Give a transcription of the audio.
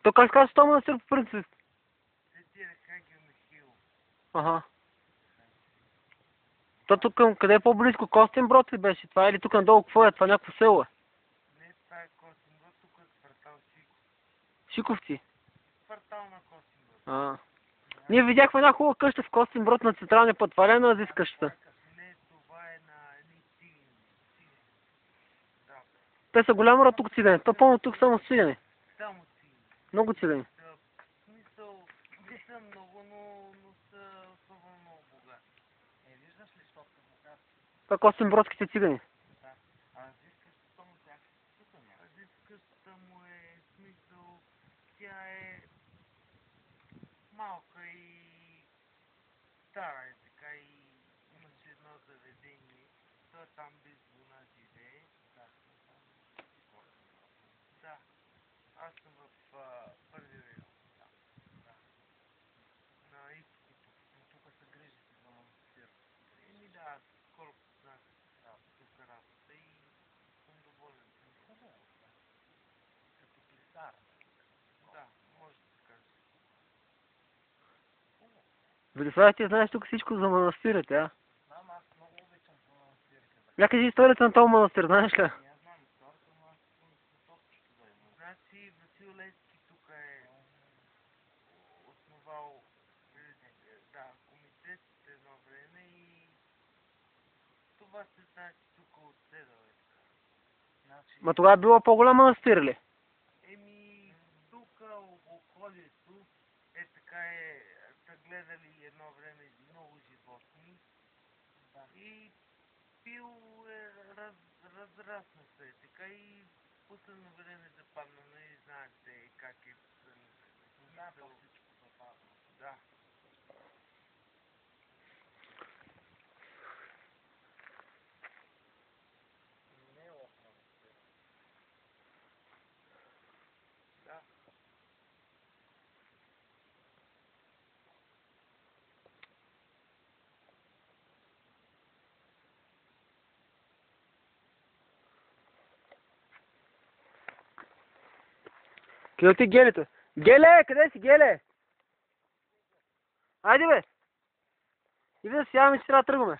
То как казваш този манастир по принцип? Свети Архангел Михаил. Аха. То тук къде е по-близко? Костинброд ли беше това? Или тук надолу какво е? Това някакво село е? Не, това е Костинброд, тук е квартал Шиков. Шиковци? Квартал на Костинброд. А. Ние видяхме една хубава къща в Костинброд на централния път. Това ли е на Азис къщата? Не, това е на едни цигани. Да. Те са голям род тук цигани. То пълно тук само цигани. Само цигани. Много цигани. В смисъл, не са много, но са особено много богати. Виждаш ли, защото са богати? Това Костинбродските цигани. Да. А Азис къщата му тях тук няма. Азис къщата му е в смисъл, тя е малка и стара е така и имаше едно заведение. Той там без луна живее. Да. Аз съм в първи район. Да. На изтокото. Тук се грижите за манастир. Да, аз скоро познах тук работа и съм доволен. Хубаво, да. Като писар. Да, може да кажеш. Велислав, ти знаеш тук всичко за манастирите, а? Знам, аз много обичам по манастирите. Я кажи историята на този манастир, знаеш ли? Не знам историята, но аз съм също да има. Значи Васил Левски тук е основал комитетите едно време и това се знае, че тук от седъл е така. Значи... Ма тогава е било по-голям манастир ли? Тук околието е така са гледали едно време много животни и пил разрасна се така и последно време западна, не знаете как е. Да, всичко западна. Да. Не е лош манастир. Да. Къде ти Гелето? Геле, къде си, Геле? Айде бе! Иди да сядаме, че трябва да тръгваме.